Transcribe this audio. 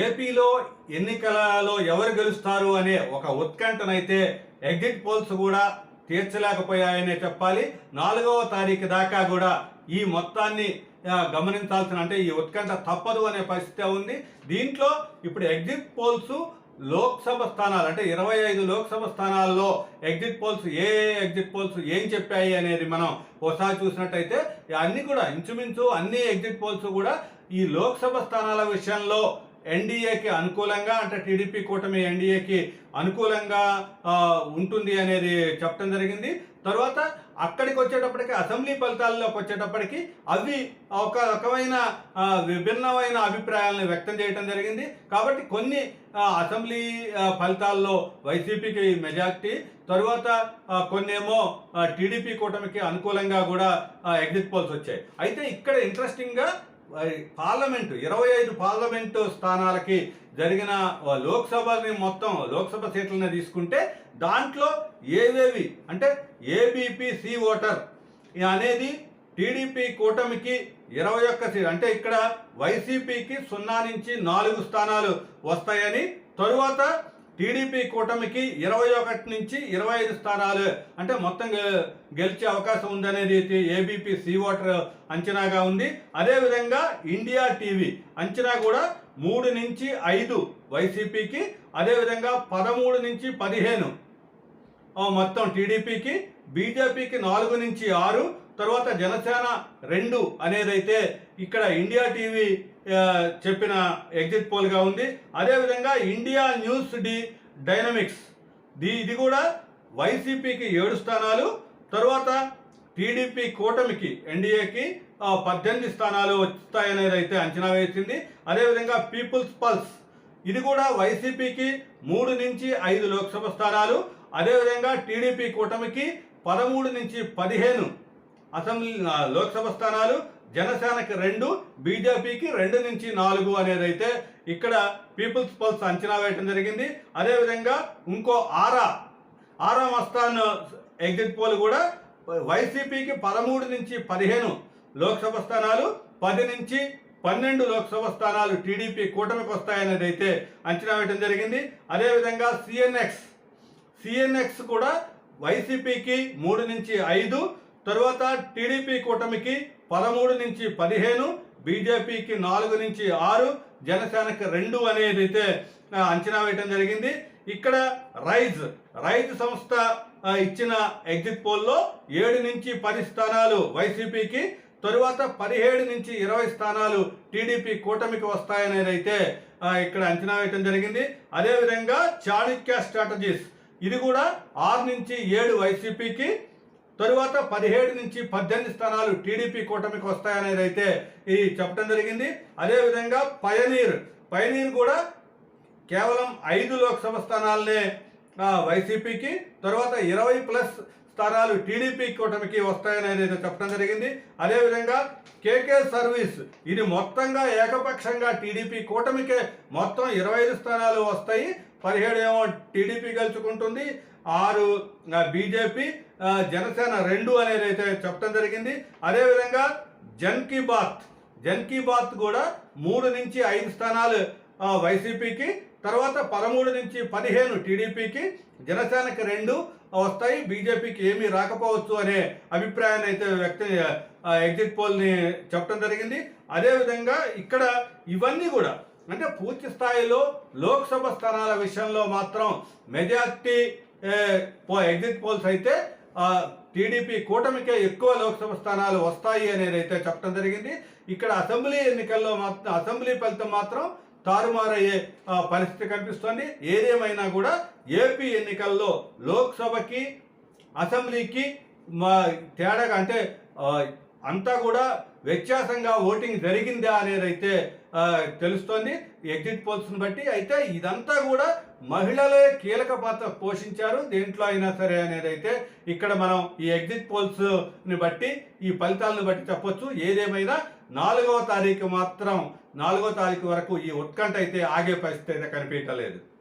ఏపీలో ఎన్నికలలో ఎవరు గెలుస్తారు అనే ఒక ఉత్కంఠనైతే ఎగ్జిట్ పోల్స్ కూడా తీర్చలేకపోయాయనే చెప్పాలి. 4వ తారీఖు దాకా కూడా ఈ మొత్తాన్ని గమనించాల్సిన, అంటే ఈ ఉత్కంఠ తప్పదు అనే పరిస్థితి ఉంది. దీంట్లో ఇప్పుడు ఎగ్జిట్ పోల్స్ లోక్సభ స్థానాలు, అంటే 25 లోక్సభ స్థానాల్లో ఎగ్జిట్ పోల్స్ ఎగ్జిట్ పోల్స్ ఏం చెప్పాయి అనేది మనం ఒకసారి చూసినట్టయితే అన్ని కూడా ఇంచుమించు అన్ని ఎగ్జిట్ పోల్స్ కూడా ఈ లోక్సభ స్థానాల విషయంలో ఎన్డీఏకి అనుకూలంగా, అంటే టీడీపీ కూటమి ఎన్డీఏకి అనుకూలంగా ఉంటుంది అనేది చెప్పడం జరిగింది. తర్వాత అక్కడికి వచ్చేటప్పటికి అసెంబ్లీ ఫలితాల్లోకి వచ్చేటప్పటికి అవి ఒక రకమైన విభిన్నమైన అభిప్రాయాలను వ్యక్తం చేయడం జరిగింది. కాబట్టి కొన్ని అసెంబ్లీ ఫలితాల్లో వైసీపీకి మెజార్టీ, తరువాత కొన్నేమో టీడీపీ కూటమికి అనుకూలంగా కూడా ఎగ్జిట్ పోల్స్ వచ్చాయి. అయితే ఇక్కడ ఇంట్రెస్టింగ్గా పార్లమెంటు 25 పార్లమెంటు స్థానాలకి జరిగిన లోక్సభని మొత్తం లోక్సభ సీట్లని తీసుకుంటే దాంట్లో ఏవేవి అంటే ఏబీపీ ఓటర్ అనేది టీడీపీ కూటమికి 21 సీట్, అంటే ఇక్కడ వైసీపీకి 0 నుంచి 4 స్థానాలు వస్తాయని, తరువాత టీడీపీ కూటమికి 21 నుంచి 25 స్థానాలు, అంటే మొత్తం గెలిచే అవకాశం ఉందనేది ఏబీపీ ఓటర్ అంచనాగా ఉంది. అదేవిధంగా ఇండియా టీవీ అంచనా కూడా 3 నుంచి 5 వైసీపీకి, అదేవిధంగా 13 నుంచి 15 మొత్తం టీడీపీకి, బీజేపీకి 4 నుంచి 6, తర్వాత జనసేన 2 అనేదైతే ఇక్కడ ఇండియా టీవీ చెప్పిన ఎగ్జిట్ పోల్గా ఉంది. అదేవిధంగా ఇండియా న్యూస్ డైనమిక్స్ ఇది కూడా వైసీపీకి 7 స్థానాలు, తర్వాత టీడీపీ కూటమికి ఎన్డీఏకి 18 స్థానాలు వస్తాయనేది అయితే అంచనా వేసింది. అదేవిధంగా పీపుల్స్ పల్స్ ఇది కూడా వైసీపీకి 3 నుంచి 5 లోక్సభ స్థానాలు, అదేవిధంగా టీడీపీ కూటమికి 13 నుంచి 15 అసెంబ్లీ లోక్సభ స్థానాలు, జనసేనకి 2, బీజేపీకి 2 నుంచి 4 అనేది అయితే ఇక్కడ పీపుల్స్ పల్స్ అంచనా వేయడం జరిగింది. అదేవిధంగా ఇంకో ఆరా మస్తాన్ ఎగ్జిట్ పోల్ కూడా వైసీపీకి 13 నుంచి 15 లోక్సభ స్థానాలు, 10 నుంచి 12 లోక్సభ స్థానాలు టీడీపీ కూటమికి వస్తాయనేది అయితే అంచనా వేయడం జరిగింది. అదేవిధంగా సిఎన్ఎక్స్ కూడా వైసీపీకి 3 నుంచి 5, తరువాత టీడీపీ కూటమికి 13 నుంచి 15, బీజేపీకి 4 నుంచి 6, జనసేనకి 2 అనేది అయితే అంచనా వేయడం జరిగింది. ఇక్కడ రైజ్ సంస్థ ఇచ్చిన ఎగ్జిట్ పోల్లో 7 నుంచి 10 స్థానాలు వైసీపీకి, తరువాత 17 నుంచి 20 స్థానాలు టీడీపీ కూటమికి వస్తాయనేది అయితే ఇక్కడ అంచనా వేయడం జరిగింది. అదేవిధంగా చాణక్య స్ట్రాటజీస్ ఇది కూడా 6 నుంచి 7 వైసీపీకి, తరువాత 17 నుంచి 18 స్థానాలు టీడీపీ కూటమికి వస్తాయనేది అయితే ఇది చెప్పడం జరిగింది. అదేవిధంగా పయనీర్ కూడా కేవలం 5 లోక్సభ స్థానాలనే వైసీపీకి, తర్వాత 20+ స్థానాలు టీడీపీ కూటమికి వస్తాయనేది అయితే చెప్పడం జరిగింది. అదేవిధంగా కేకే సర్వీస్ ఇది మొత్తంగా ఏకపక్షంగా టీడీపీ కూటమికే మొత్తం 25 స్థానాలు వస్తాయి, 17 ఏమో టీడీపీ గెలుచుకుంటుంది, 6 బీజేపీ, జనసేన 2 అనేది అయితే చెప్పడం జరిగింది. అదేవిధంగా జన్ కీ బాత్ కూడా 3 నుంచి 5 స్థానాలు వైసీపీకి, తర్వాత 13 నుంచి 15 టీడీపీకి, జనసేనకి 2 వస్తాయి, బీజేపీకి ఏమీ రాకపోవచ్చు అనే అభిప్రాయాన్ని అయితే ఎగ్జిట్ పోల్ని చెప్పడం జరిగింది. అదేవిధంగా ఇక్కడ ఇవన్నీ కూడా అంటే పూర్తి స్థాయిలో లోక్సభ స్థానాల విషయంలో మాత్రం మెజార్టీ ఎగ్జిట్ పోల్స్ అయితే టీడీపీ కూటమికే ఎక్కువ లోక్సభ స్థానాలు వస్తాయి అనేది అయితే చెప్పడం జరిగింది. ఇక్కడ అసెంబ్లీ ఎన్నికల్లో మాత్రం అసెంబ్లీ ఫలితం మాత్రం తారుమారయ్యే పరిస్థితి కనిపిస్తోంది. ఏదేమైనా కూడా ఏపీ ఎన్నికల్లో లోక్సభకి అసెంబ్లీకి తేడాగా, అంటే అంతా కూడా వ్యత్యాసంగా ఓటింగ్ జరిగిందా అనేది అయితే తెలుస్తోంది ఎగ్జిట్ పోల్స్ని బట్టి. అయితే ఇదంతా కూడా మహిళలే కీలక పాత్ర పోషించారు దేంట్లో అయినా సరే అనేది అయితే ఇక్కడ మనం ఈ ఎగ్జిట్ పోల్స్ని బట్టి ఈ ఫలితాలను బట్టి చెప్పొచ్చు. ఏదేమైనా 4వ తారీఖు వరకు ఈ ఉత్కంఠ అయితే ఆగే పరిస్థితి అయితే కనిపించలేదు.